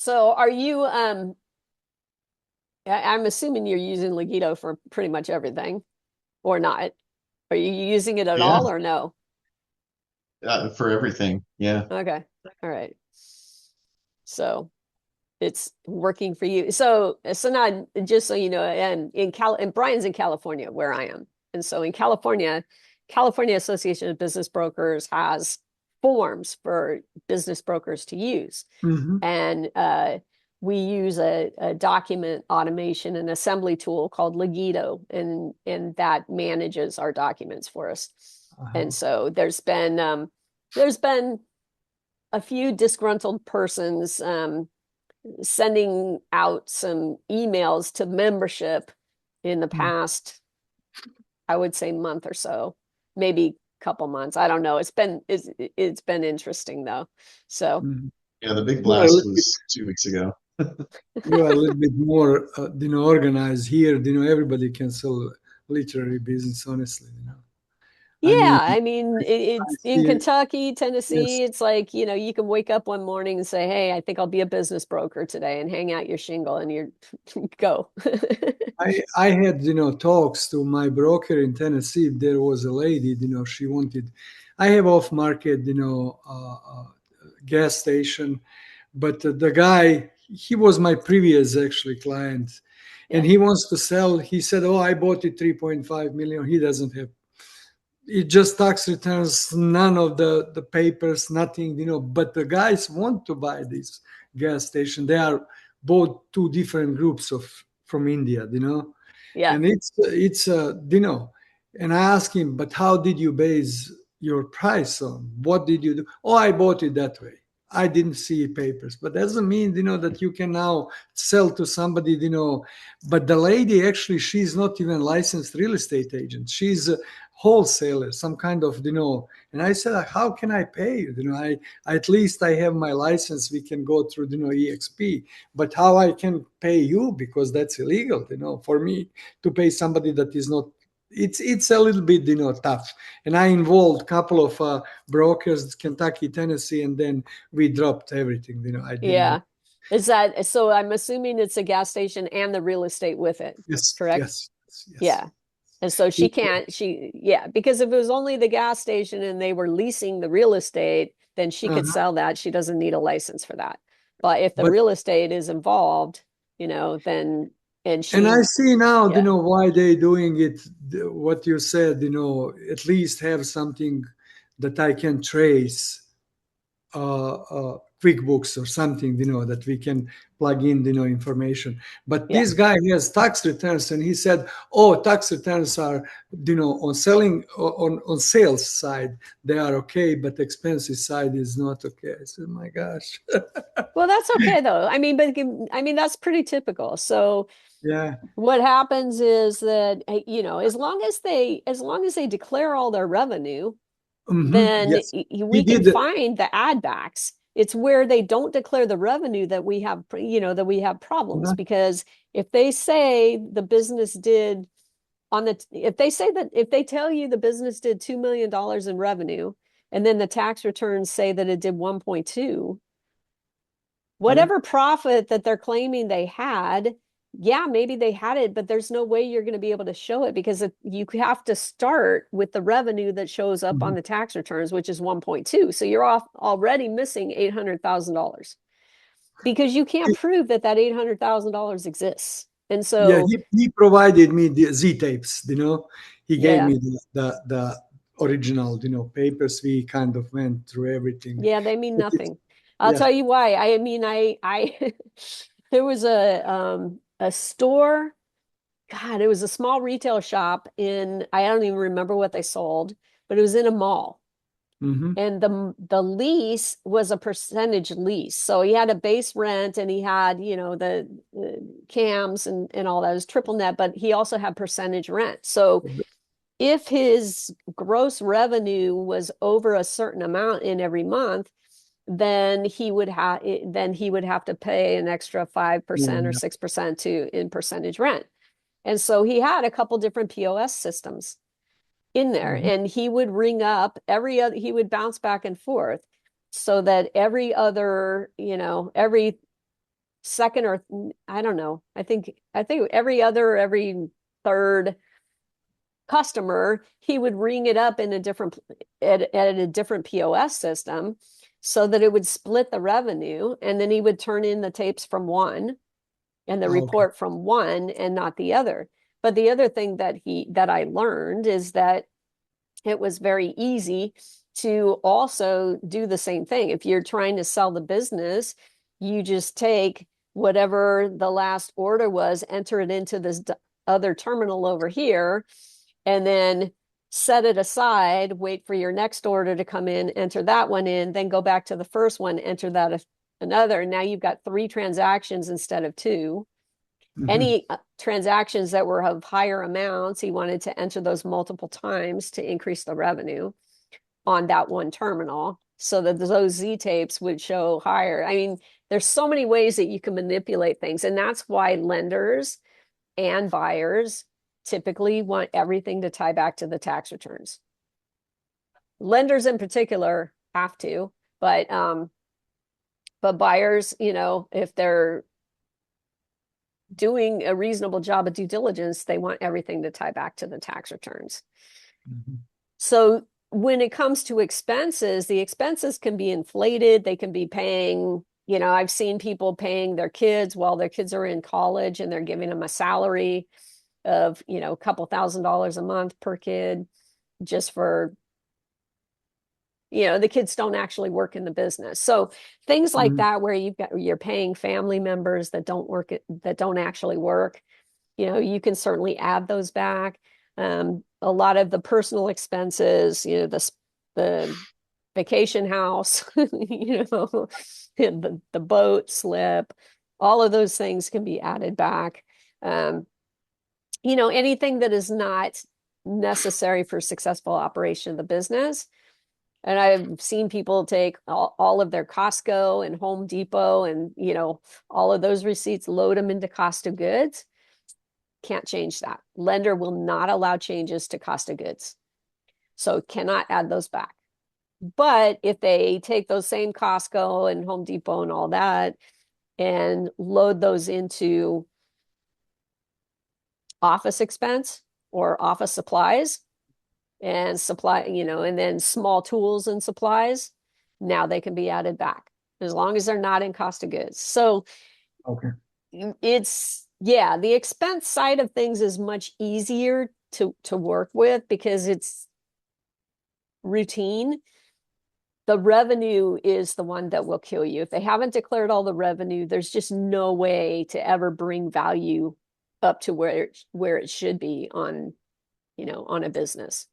So are you I'm assuming you're using Legito for pretty much everything or not. Are you using it at Yeah, all or no? for everything. Yeah. Okay. All right. So it's working for you. So now just so you know, and and Brian's in California where I am. And so in California, California Association of Business Brokers has forms for business brokers to use. Hmm. And we use a document automation and assembly tool called Legito, and that manages our documents for us. And Uh-huh. so there's been a few disgruntled persons sending out some emails to membership in the past, I would say month or so, maybe couple months. I don't know. It's been interesting though. So Hmm. Yeah, the big You are a blast little bit, was 2 weeks ago. you are a little bit more, organized here. Everybody can sell literary business, honestly. I mean, yeah, I mean, I it's in see. Kentucky, Yes, Tennessee. It's like, you can wake up one morning and say, "Hey, I think I'll be a business broker today," and hang out your shingle and you go. I had talks to my broker in Tennessee. There was a lady, she wanted. I have off market, gas station, but the guy, he was my previous actually client, and Yeah. he wants to sell. He said, "Oh, I bought it 3.5 million." He doesn't have it, just tax returns, none of the papers, nothing, but the guys want to buy this gas station. They are both two different groups of from India, Yeah. and it's and I asked him, but how did you base your price on? What did you do? Oh, I bought it that way. I didn't see papers, but that doesn't mean that you can now sell to somebody, but the lady, actually, she's not even licensed real estate agent. She's a wholesaler, some kind of, and I said, how can I pay you? I at least I have my license. We can go through, EXP, but how I can pay you, because that's illegal, for me to pay somebody that is not. It's a little bit, tough. And I involved a couple of brokers, Kentucky, Tennessee, and then we dropped everything. I didn't want. Yeah. Is that so? I'm assuming it's a gas station and the real estate with it, Yes, correct? yes, yes. Yeah. And so she It, can't, yeah, because if it was only the gas station and they were leasing the real estate, then she could uh-huh. sell that. She doesn't need a license for that. But if the But real estate is involved, then, and and I she, see now, yeah, why they doing it. What you said, at least have something that I can trace, QuickBooks or something, that we can plug in, information. But yeah. this guy, he has tax returns, and he said, "Oh, tax returns are, on selling on sales side they are okay, but expenses side is not okay." I said, "My gosh." Well, that's okay though. I mean, but I mean, that's pretty typical. So Yeah. what happens is that, as long as they declare all their revenue, then Yes, he we can did. find the add backs. It's where they don't declare the revenue that we have problems, Uh-huh. because if they say the business did if they say that, if they tell you the business did $2 million in revenue, and then the tax returns say that it did 1.2, Yeah. whatever profit that they're claiming they had, yeah, maybe they had it, but there's no way you're going to be able to show it, because you have to start with the revenue that shows up on Mhm. the tax returns, which is 1.2. So you're off already missing $800,000, because you can't prove that that $800,000 exists. And Yeah, so, he provided me the Z tapes, He gave yeah, me the original, papers. We kind of went through everything. yeah, they mean But it, nothing. I'll yeah. tell you why. I mean, there was a store. God, it was a small retail shop I don't even remember what they sold, but it was in a mall. Hmm. And the lease was a percentage lease. So he had a base rent, and he had, the cams and all that. It was triple net, but he also had percentage rent. So if his gross revenue was over a certain amount in every month, then he would have to pay an extra 5% or Yeah. 6% to in percentage rent. And so he had a couple different POS systems in there, Mhm. and he would ring up he would bounce back and forth, so that every second or I don't know. I think every third customer, he would ring it up in a different at a different POS system so that it would split the revenue, and then he would turn in the tapes from one and the Okay. report from one and not the other. But the other thing that I learned is that it was very easy to also do the same thing. If you're trying to sell the business, you just take whatever the last order was, enter it into this other terminal over here, and then set it aside, wait for your next order to come in, enter that one in, then go back to the first one, enter that another. Now you've got 3 transactions instead of 2. Mhm. Any transactions that were of higher amounts, he wanted to enter those multiple times to increase the revenue on that one terminal so that those Z tapes would show higher. I mean, there's so many ways that you can manipulate things. And that's why lenders and buyers typically want everything to tie back to the tax returns. Lenders in particular have to, but buyers, if they're doing a reasonable job of due diligence, they want everything to tie back to the tax returns. Mhm. So when it comes to expenses, the expenses can be inflated. They can be paying, I've seen people paying their kids while their kids are in college and they're giving them a salary of, a couple $1,000s a month per kid just for, the kids don't actually work in the business. So things like Mhm. that, where you're paying family members that don't actually work, you can certainly add those back. A lot of the personal expenses, the vacation house, the boat slip, all of those things can be added back. Anything that is not necessary for successful operation of the business. And I've seen people take all of their Costco and Home Depot and, all of those receipts, load them into cost of goods. Can't change that. Lender will not allow changes to cost of goods. So cannot add those back. But if they take those same Costco and Home Depot and all that and load those into office expense or office supplies and and then small tools and supplies, now they can be added back as long as they're not in cost of goods. So Okay. yeah, the expense side of things is much easier to work with because it's routine. The revenue is the one that will kill you. If they haven't declared all the revenue, there's just no way to ever bring value up to where it should be on a business.